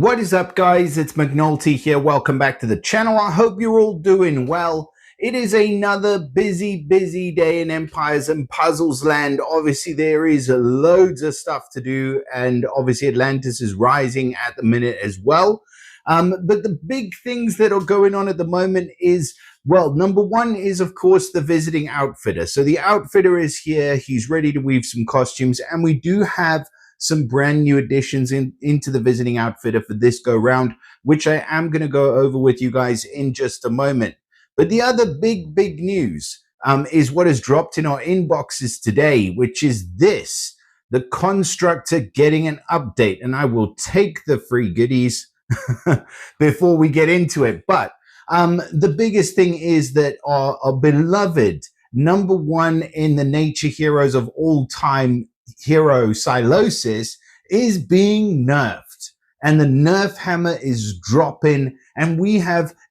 What is up, guys? It's McNulty here. Welcome back to the channel. I hope you're all doing well. It is another busy day in Empires and Puzzles land. Obviously, there is loads of stuff to do, and obviously Atlantis is rising at the minute as well. But the big things that are going on at the moment is, well, number one is, of course, the visiting outfitter. So the outfitter is here. He's ready to weave some costumes, and we do have some brand new additions into the visiting outfitter for this go round, which I am going to go over with you guys in just a moment. But the other big news is what has dropped in our inboxes today, which is this: the constructor getting an update. And I will take the free goodies before we get into it. But the biggest thing is that our beloved number one in the nature heroes of all time hero Psylosis is being nerfed, and the nerf hammer is dropping, and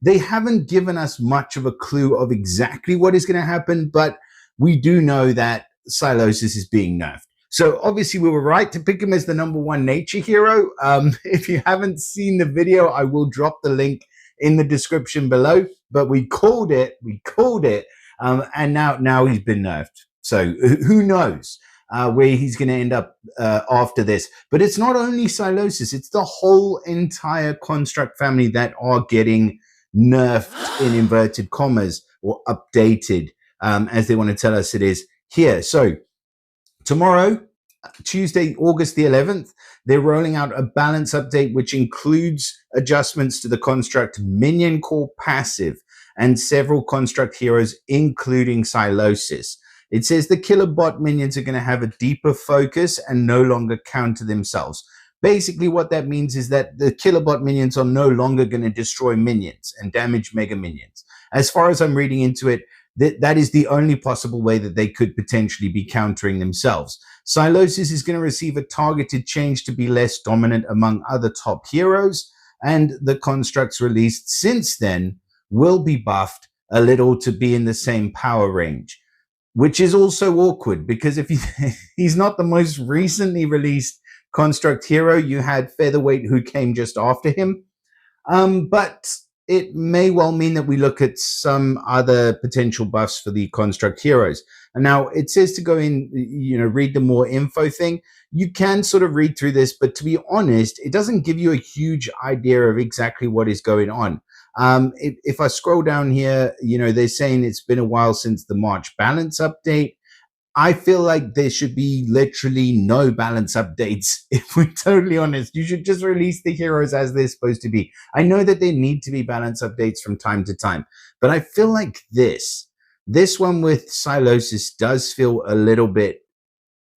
they haven't given us much of a clue of exactly what is going to happen, but we do know that Psylosis is being nerfed. So obviously we were right to pick him as the number one nature hero. If you haven't seen the video, I will drop the link in the description below, but we called it, and now he's been nerfed. So who knows where he's going to end up after this. But it's not only Psylosis, it's the whole entire construct family that are getting nerfed in inverted commas, or updated, as they want to tell us it is here. So tomorrow, Tuesday, August the 11th, they're rolling out a balance update, which includes adjustments to the construct minion core passive and several construct heroes, including Psylosis. It says the killer bot minions are going to have a deeper focus and no longer counter themselves. Basically, what that means is that the killer bot minions are no longer going to destroy minions and damage mega minions. As far as I'm reading into it, that is the only possible way that they could potentially be countering themselves. Psylosis is going to receive a targeted change to be less dominant among other top heroes, and the constructs released since then will be buffed a little to be in the same power range. Which is also awkward, because if he's not the most recently released construct hero, you had Featherweight who came just after him. But it may well mean that we look at some other potential buffs for the construct heroes. And now it says to go in, read the more info thing. You can sort of read through this, but to be honest, it doesn't give you a huge idea of exactly what is going on. If I scroll down here, they're saying it's been a while since the March balance update. I feel like there should be literally no balance updates. If we're totally honest, you should just release the heroes as they're supposed to be. I know that there need to be balance updates from time to time, but I feel like this one with Psylosis does feel a little bit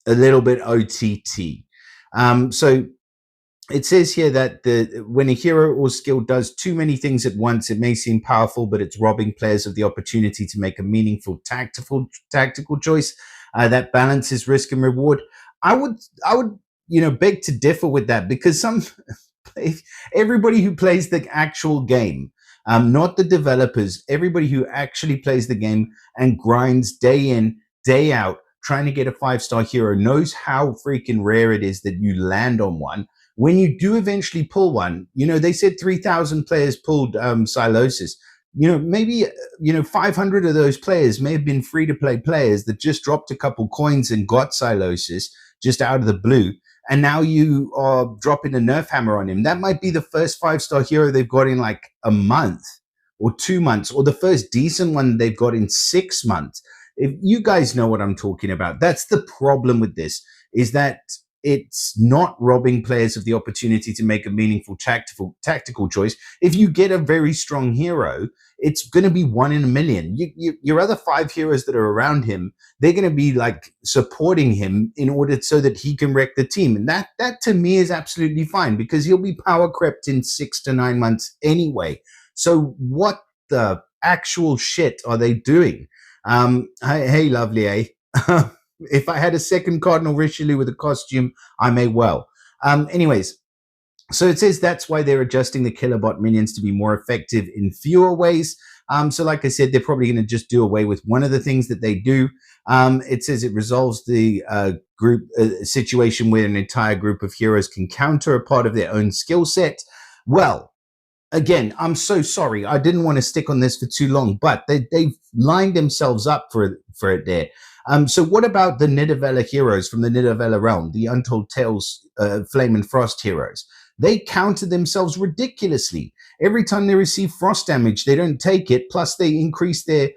OTT. So it says here that when a hero or skill does too many things at once, it may seem powerful, but it's robbing players of the opportunity to make a meaningful tactical choice that balances risk and reward. I would beg to differ with that, because everybody who plays the actual game, not the developers, everybody who actually plays the game and grinds day in, day out, trying to get a 5-star hero, knows how freaking rare it is that you land on one. When you do eventually pull one, they said 3,000 players pulled Psylosis. Maybe 500 of those players may have been free-to-play players that just dropped a couple coins and got Psylosis just out of the blue. And now you are dropping a nerf hammer on him. That might be the first 5-star hero they've got in like a month or 2 months, or the first decent one they've got in 6 months. If you guys know what I'm talking about, that's the problem with this, is that it's not robbing players of the opportunity to make a meaningful tactical choice. If you get a very strong hero, it's going to be 1 in a million. Your other 5 heroes that are around him, they're going to be like supporting him in order so that he can wreck the team. And that to me is absolutely fine, because he'll be power crept in 6 to 9 months anyway. So what the actual shit are they doing? Hey, lovely, eh? If I had a second Cardinal Richelieu with a costume, I may well. Anyways, so it says that's why they're adjusting the killer bot minions to be more effective in fewer ways. So like I said, they're probably going to just do away with one of the things that they do. It says it resolves the group situation where an entire group of heroes can counter a part of their own skill set. Well, again, I'm so sorry. I didn't want to stick on this for too long, but they've lined themselves up for it there. So what about the Nidavellir heroes from the Nidavellir realm, the Untold Tales Flame and Frost heroes? They counter themselves ridiculously. Every time they receive frost damage, they don't take it. Plus, they increase their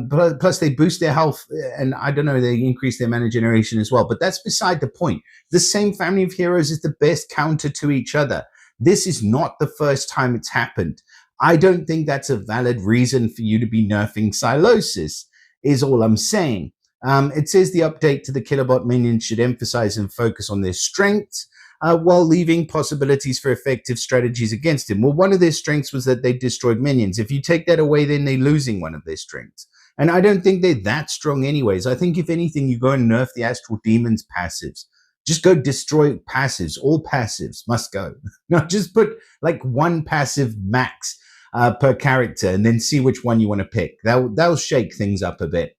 plus they boost their health, and I don't know, they increase their mana generation as well. But that's beside the point. The same family of heroes is the best counter to each other. This is not the first time it's happened. I don't think that's a valid reason for you to be nerfing Psylosis, is all I'm saying. It says the update to the Killerbot minions should emphasize and focus on their strengths while leaving possibilities for effective strategies against him. Well, one of their strengths was that they destroyed minions. If you take that away, then they're losing one of their strengths. And I don't think they're that strong anyways. I think if anything, you go and nerf the Astral Demons passives. Just go destroy passives. All passives must go. No, just put like one passive max per character and then see which one you want to pick. That'll shake things up a bit.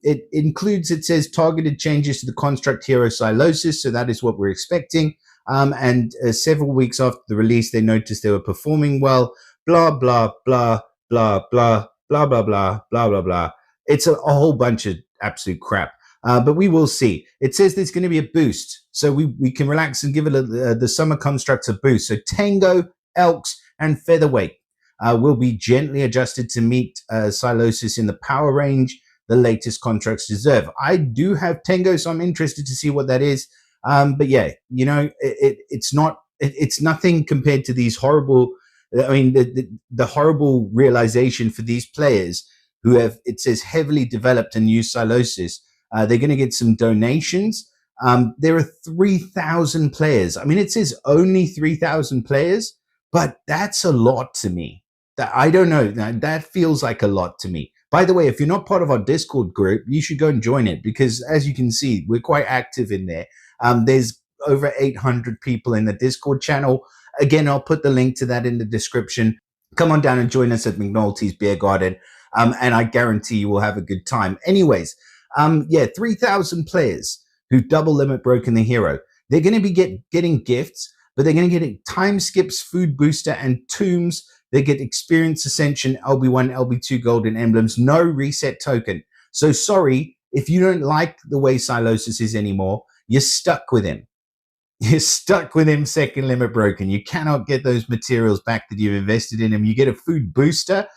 It includes, it says, targeted changes to the construct hero Psylosis. So that is what we're expecting. And several weeks after the release, they noticed they were performing well. Blah, blah, blah, blah, blah, blah, blah, blah, blah, blah, blah. It's a whole bunch of absolute crap. But we will see. It says there's going to be a boost. So we can relax and give it the summer constructs a boost. So Tango, Elks, and Featherweight will be gently adjusted to meet Psylosis in the power range the latest contracts deserve. I do have Tango, so I'm interested to see what that is. But yeah, you know, it's nothing compared to these horrible, I mean, the horrible realization for these players who have, it says, heavily developed and used Psylosis. They're going to get some donations. There are 3,000 players. I mean, it says only 3,000 players, but that's a lot to me. I don't know. That feels like a lot to me. By the way, if you're not part of our Discord group, you should go and join it because, as you can see, we're quite active in there. There's over 800 people in the Discord channel. Again, I'll put the link to that in the description. Come on down and join us at McNulty's Beer Garden, and I guarantee you will have a good time. Anyways, 3,000 players who double limit broken the hero. They're going to be getting gifts, but they're going to get time skips, food booster, and tombs. They get experience ascension, LB1, LB2 golden emblems, no reset token. So sorry, if you don't like the way Psylosis is anymore, you're stuck with him. You're stuck with him second limit broken. You cannot get those materials back that you've invested in him. You get a food booster,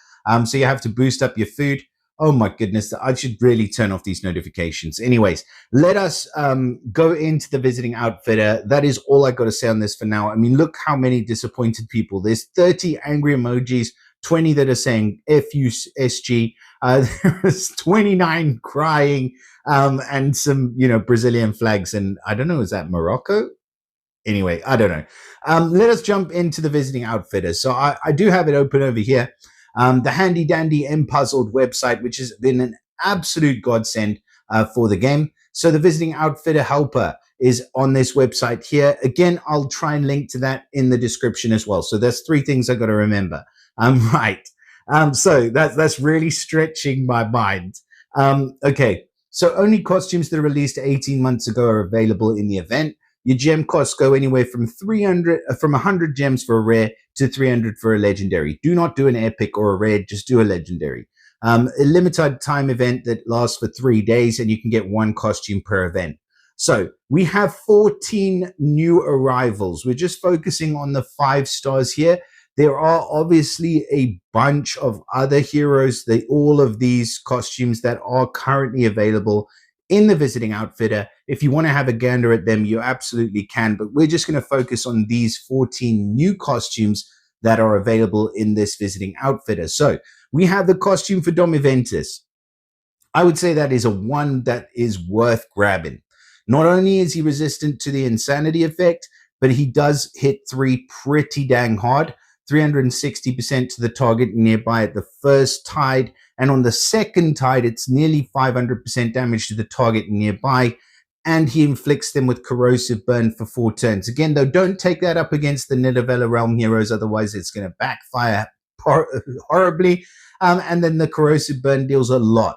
so you have to boost up your food. Oh my goodness, I should really turn off these notifications. Anyways, let us go into the visiting outfitter. That is all I got to say on this for now. I mean, look how many disappointed people. There's 30 angry emojis, 20 that are saying FUSG. There's 29 crying, and some, Brazilian flags. And I don't know, is that Morocco? Anyway, I don't know. Let us jump into the visiting outfitter. So I do have it open over here. The handy dandy Empuzzled website, which has been an absolute godsend for the game. So the visiting outfitter helper is on this website here. Again, I'll try and link to that in the description as well. So there's 3 things I got to remember. Right. So that's really stretching my mind. Okay. So only costumes that are released 18 months ago are available in the event. Your gem costs go anywhere from 100 gems for a rare to 300 for a legendary. Do not do an epic or a rare, just do a legendary. A limited time event that lasts for 3 days, and you can get 1 costume per event. So we have 14 new arrivals. We're just focusing on the 5 stars here. There are obviously a bunch of other heroes, all of these costumes that are currently available in the visiting outfitter. If you want to have a gander at them, you absolutely can, but we're just going to focus on these 14 new costumes that are available in this visiting outfitter. So we have the costume for Domiventus. I would say that is one that is worth grabbing. Not only is he resistant to the insanity effect, but he does hit 3 pretty dang hard. 360% to the target nearby at the first tide, and on the second tide, it's nearly 500% damage to the target nearby, and he inflicts them with corrosive burn for 4 turns. Again, though, don't take that up against the Nidavellir Realm heroes, otherwise it's going to backfire horribly, and then the corrosive burn deals a lot.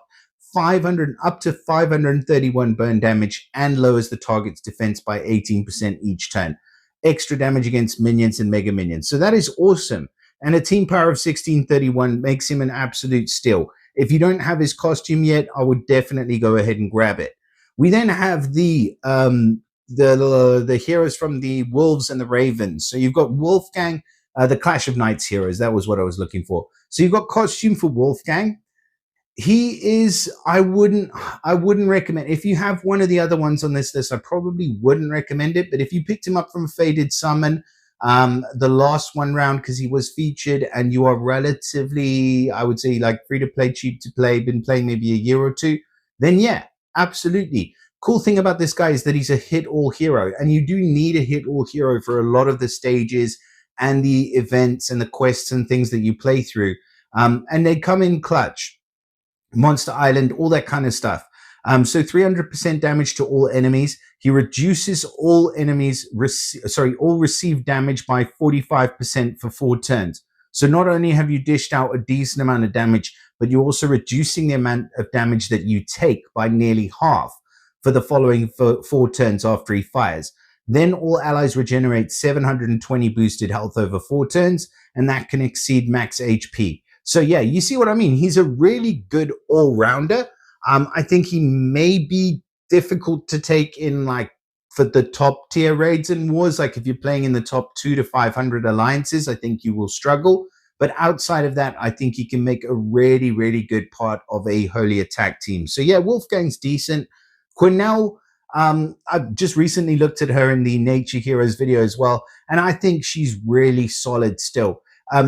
500 up to 531 burn damage and lowers the target's defense by 18% each turn. extra damage against minions and mega minions. So that is awesome. And a team power of 1631 makes him an absolute steal. If you don't have his costume yet, I would definitely go ahead and grab it. We then have the heroes from the Wolves and the Ravens. So you've got Wolfgang, the Clash of Knights heroes. That was what I was looking for. So you've got costume for Wolfgang. He is, I wouldn't recommend, if you have one of the other ones on this list, I probably wouldn't recommend it. But if you picked him up from Faded Summon, the last one round, because he was featured, and you are relatively, I would say, like free to play, cheap to play, been playing maybe a year or two, then yeah, absolutely. Cool thing about this guy is that he's a hit all hero, and you do need a hit all hero for a lot of the stages and the events and the quests and things that you play through. And they come in clutch. Monster Island, all that kind of stuff. So 300% damage to all enemies. He reduces all enemies, all received damage by 45% for 4 turns. So not only have you dished out a decent amount of damage, but you're also reducing the amount of damage that you take by nearly half for the following 4 turns after he fires. Then all allies regenerate 720 boosted health over 4 turns, and that can exceed max HP. So yeah, you see what I mean? He's a really good all-rounder. I think he may be difficult to take in, like, for the top tier raids and wars. Like if you're playing in the top 2 to 500 alliances, I think you will struggle. But outside of that, I think he can make a really, really good part of a holy attack team. So yeah, Wolfgang's decent. Quinel, I've just recently looked at her in the Nature Heroes video as well, and I think she's really solid still.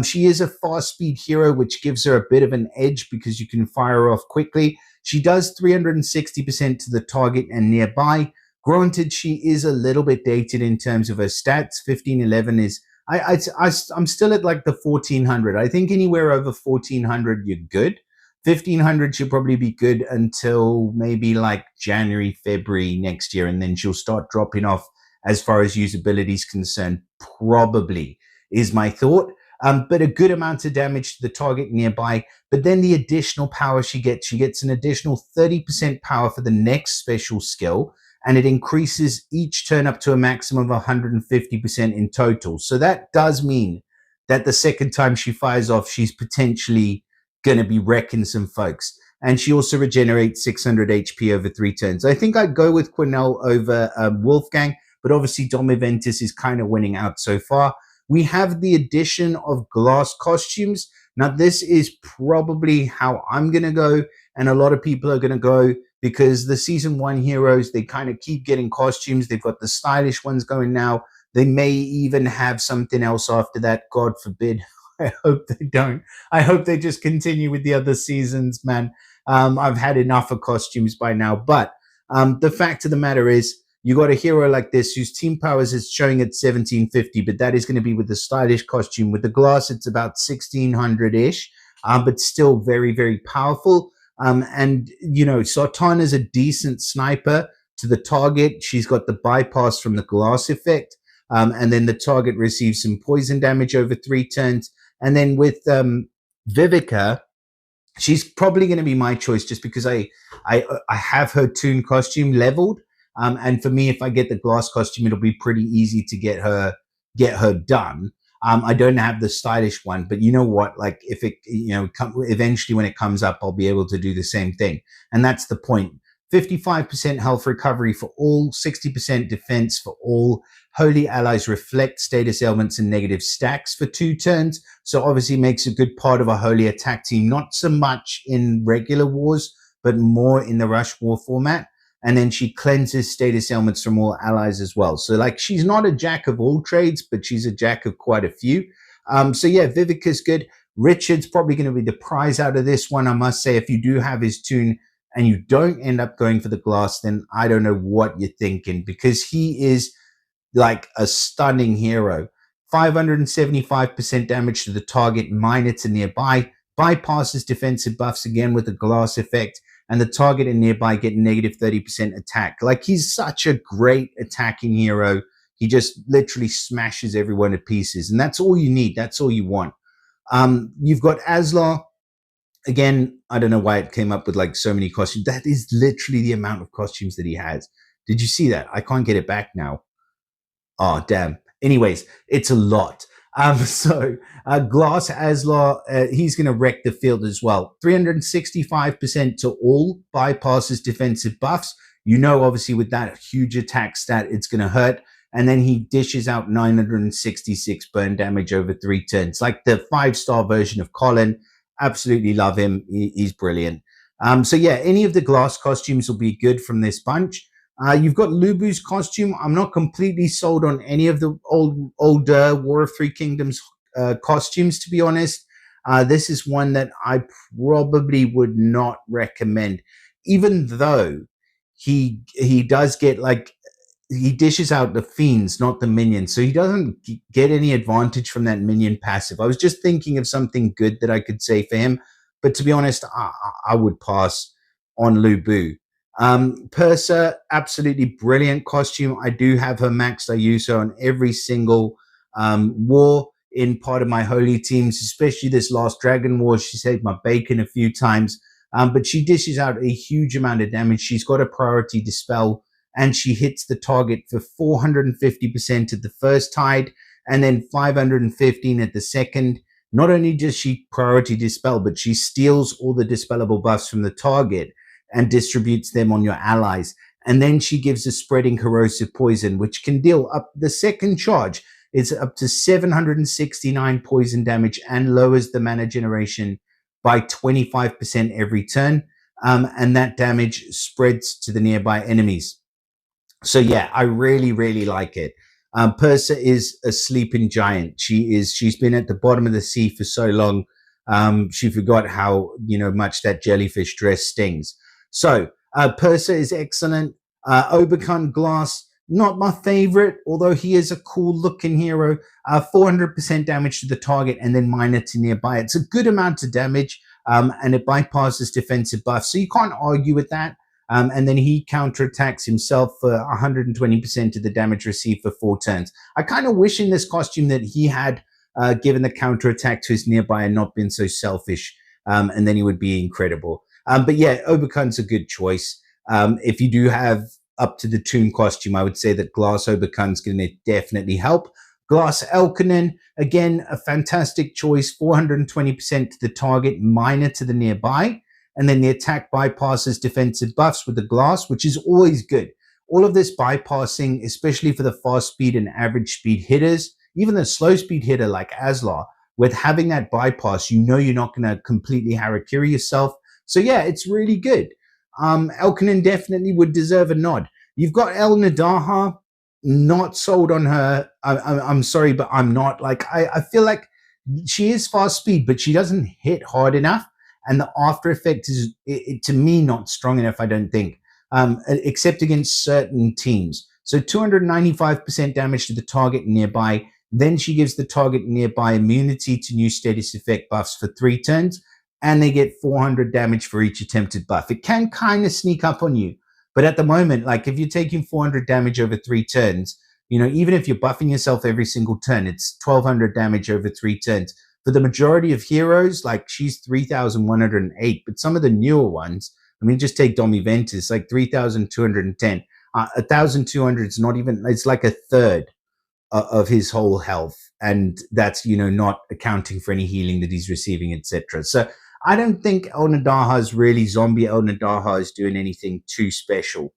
She is a fast speed hero, which gives her a bit of an edge because you can fire her off quickly. She does 360% to the target and nearby. Granted, she is a little bit dated in terms of her stats. 1511 is, I'm still at like the 1400. I think anywhere over 1400, you're good. 1500 should probably be good until maybe like January, February next year, and then she'll start dropping off as far as usability is concerned, probably, is my thought. But a good amount of damage to the target nearby. But then the additional power she gets an additional 30% power for the next special skill, and it increases each turn up to a maximum of 150% in total. So that does mean that the second time she fires off, she's potentially going to be wrecking some folks. And she also regenerates 600 HP over 3 turns. I think I'd go with Quinel over Wolfgang, but obviously Dom Eventus is kind of winning out so far. We have the addition of glass costumes. Now, this is probably how I'm going to go, and a lot of people are going to go, because the Season 1 heroes, they kind of keep getting costumes. They've got the stylish ones going now. They may even have something else after that, God forbid. I hope they don't. I hope they just continue with the other seasons, man. I've had enough of costumes by now. But the fact of the matter is, you got a hero like this whose team powers is showing at 1750, but that is going to be with the stylish costume. With the glass, it's about 1600-ish, but still very, very powerful. And, you know, Sartana's a decent sniper to the target. She's got the bypass from the glass effect. And then the target receives some poison damage over 3 turns. And then with Vivica, she's probably going to be my choice just because I have her Toon costume leveled. And for me, if I get the glass costume, it'll be pretty easy to get her done. I don't have the stylish one, but you know what? Like if it, eventually when it comes up, I'll be able to do the same thing. And that's the point. 55% health recovery for all, 60% defense for all. Holy allies reflect status elements and negative stacks for 2 turns. So obviously makes a good part of a holy attack team, not so much in regular wars, but more in the Rush War format. And then she cleanses status elements from all allies as well. So like she's not a jack of all trades, but she's a jack of quite a few. So yeah, Vivica's good. Richard's probably going to be the prize out of this one. I must say, if you do have his Toon and you don't end up going for the glass, then I don't know what you're thinking, because he is like a stunning hero. 575% damage to the target, minor to nearby. Bypasses defensive buffs again with the glass effect. And the target and nearby get negative 30% attack. Like, he's such a great attacking hero. He just literally smashes everyone to pieces. And that's all you need. That's all you want. You've got Aslar. Again, I don't know why it came up with like so many costumes. That is literally the amount of costumes that he has. Did you see that? I can't get it back now. Oh, damn. Anyways, it's a lot. Glass Aslar, he's going to wreck the field as well. 365% to all, bypasses defensive buffs. You know, obviously, with that huge attack stat, it's going to hurt. And then he dishes out 966 burn damage over 3 turns. Like the 5-star version of Colin. Absolutely love him. He's brilliant. So yeah, any of the glass costumes will be good from this bunch. You've got Lubu's costume. I'm not completely sold on any of the older War of Three Kingdoms costumes, to be honest. This is one that I probably would not recommend, even though he does get, like, he dishes out the fiends, not the minions, so he doesn't get any advantage from that minion passive. I was just thinking of something good that I could say for him, but to be honest, I would pass on Lubu. Persa, absolutely brilliant costume. I do have her maxed. I use her on every single war in part of my holy teams, especially this last Dragon War. She saved my bacon a few times, but she dishes out a huge amount of damage. She's got a priority dispel, and she hits the target for 450% at the first tide, and then 515 at the second. Not only does she priority dispel, but she steals all the dispellable buffs from the target and distributes them on your allies. And then she gives a spreading corrosive poison, which can deal up the second charge. It's up to 769 poison damage and lowers the mana generation by 25% every turn. And that damage spreads to the nearby enemies. So yeah, I really, really like it. Persa is a sleeping giant. She's been at the bottom of the sea for so long. She forgot how, much that jellyfish dress stings. So Persa is excellent. Oberkhan Glass, not my favorite, although he is a cool looking hero. 400% damage to the target and then minor to nearby. It's a good amount of damage, and it bypasses defensive buffs, so you can't argue with that. And then he counterattacks himself for 120% of the damage received for 4 turns. I kind of wish in this costume that he had given the counterattack to his nearby and not been so selfish, and then he would be incredible. But yeah, Oberkhan's a good choice. If you do have up to the Toon costume, I would say that Glass Oberkhan's going to definitely help. Glass Elkonen, again, a fantastic choice, 420% to the target, minor to the nearby. And then the attack bypasses defensive buffs with the glass, which is always good. All of this bypassing, especially for the fast speed and average speed hitters, even the slow speed hitter like Aslar, with having that bypass, you're not going to completely harakiri yourself. So yeah, it's really good. Elkonen definitely would deserve a nod. You've got El Nadaha, not sold on her. I'm sorry, but I'm not. I feel like she is fast speed, but she doesn't hit hard enough. And the after effect is, to me, not strong enough, I don't think, except against certain teams. So 295% damage to the target nearby. Then she gives the target nearby immunity to new status effect buffs for 3 turns, and they get 400 damage for each attempted buff. It can kind of sneak up on you. But at the moment, like if you're taking 400 damage over 3 turns, even if you're buffing yourself every single turn, it's 1200 damage over 3 turns. For the majority of heroes, like she's 3,108, but some of the newer ones, just take Domi Ventus, like 3,210. 1,200 is not even, it's like a third of his whole health. And that's, not accounting for any healing that he's receiving, etc. So I don't think El Nadaha is really zombie. El Nadaha is doing anything too special.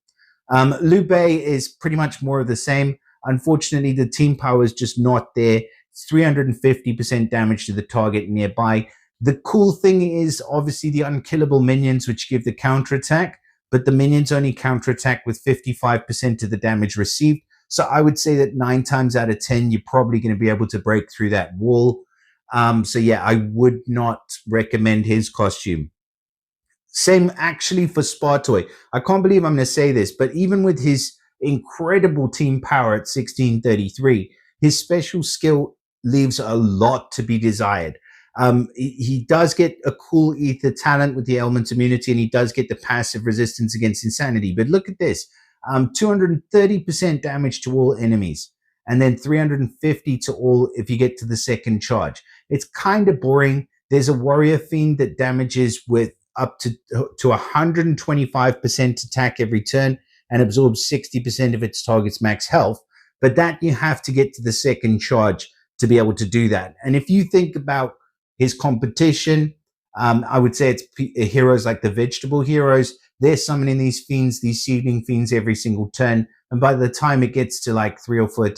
Lube is pretty much more of the same. Unfortunately, the team power is just not there. 350% damage to the target nearby. The cool thing is obviously the unkillable minions, which give the counterattack, but the minions only counterattack with 55% of the damage received. So I would say that 9 times out of 10, you're probably going to be able to break through that wall. So yeah, I would not recommend his costume. Same actually for Spartoy. I can't believe I'm going to say this, but even with his incredible team power at 1633, his special skill leaves a lot to be desired. He does get a cool ether talent with the element immunity, and he does get the passive resistance against insanity. But look at this, 230% damage to all enemies, and then 350 to all if you get to the second charge. It's kind of boring. There's a warrior fiend that damages with up to 125% attack every turn and absorbs 60% of its target's max health. but that you have to get to the second charge to be able to do that. And if you think about his competition, I would say it's heroes like the vegetable heroes. They're summoning these fiends, these seedling fiends every single turn. And by the time it gets to like 3 or 4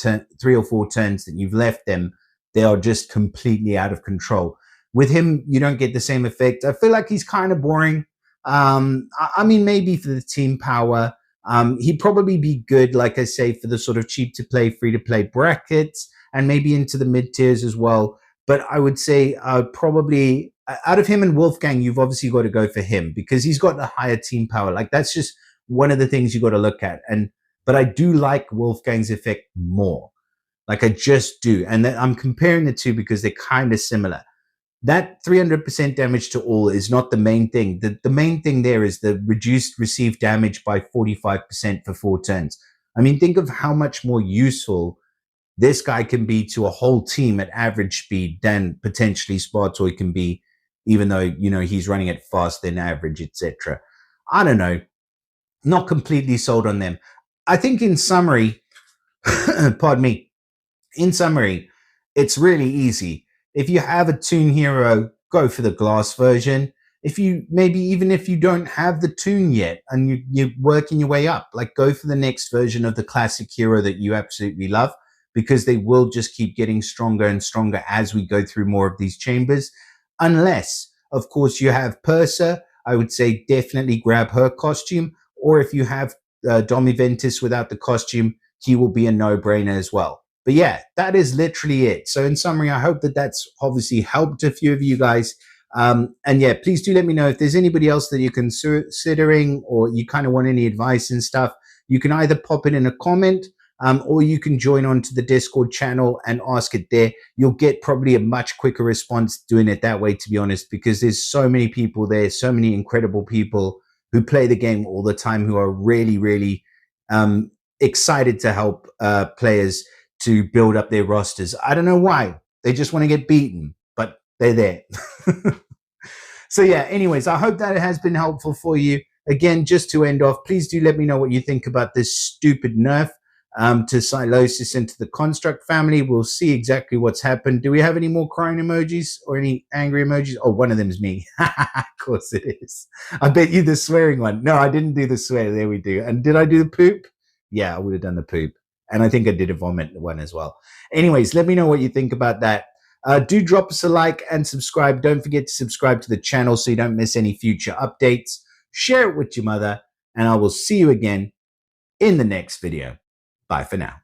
turns that you've left them, they are just completely out of control. With him, you don't get the same effect. I feel like he's kind of boring. I mean, maybe for the team power, he'd probably be good, like I say, for the sort of cheap to play, free to play brackets, and maybe into the mid tiers as well. But I would say probably out of him and Wolfgang, you've obviously got to go for him because he's got the higher team power. Like that's just one of the things you got to look at. But I do like Wolfgang's effect more. Like I just do. And I'm comparing the two because they're kind of similar. That 300% damage to all is not the main thing. The main thing there is the reduced received damage by 45% for 4 turns. I mean, think of how much more useful this guy can be to a whole team at average speed than potentially Spartoy can be, even though, you know, he's running it faster than average, etc. I don't know. Not completely sold on them. I think in summary, pardon me, in summary, it's really easy. If you have a Toon hero, go for the glass version. If you, maybe even if you don't have the Toon yet and you're working your way up, like go for the next version of the classic hero that you absolutely love, because they will just keep getting stronger and stronger as we go through more of these chambers. Unless, of course, you have Purser, I would say definitely grab her costume. Or if you have Domiventus without the costume, he will be a no-brainer as well. But yeah, that is literally it. So in summary, I hope that that's obviously helped a few of you guys. And yeah, please do let me know if there's anybody else that you're considering or you kind of want any advice and stuff. You can either pop it in a comment or you can join on to the Discord channel and ask it there. You'll get probably a much quicker response doing it that way, to be honest, because there's so many people there, so many incredible people who play the game all the time who are really, really excited to help players to build up their rosters. I don't know why. They just want to get beaten, but they're there. So yeah, anyways, I hope that it has been helpful for you. Again, just to end off, please do let me know what you think about this stupid nerf to Psylosis and to the Construct family. We'll see exactly what's happened. Do we have any more crying emojis or any angry emojis? Oh, one of them is me. Of course it is. I bet you the swearing one. No, I didn't do the swear. There we do. And did I do the poop? Yeah, I would have done the poop. And I think I did a vomit one as well. Anyways, let me know what you think about that. Do drop us a like and subscribe. Don't forget to subscribe to the channel so you don't miss any future updates. Share it with your mother, and I will see you again in the next video. Bye for now.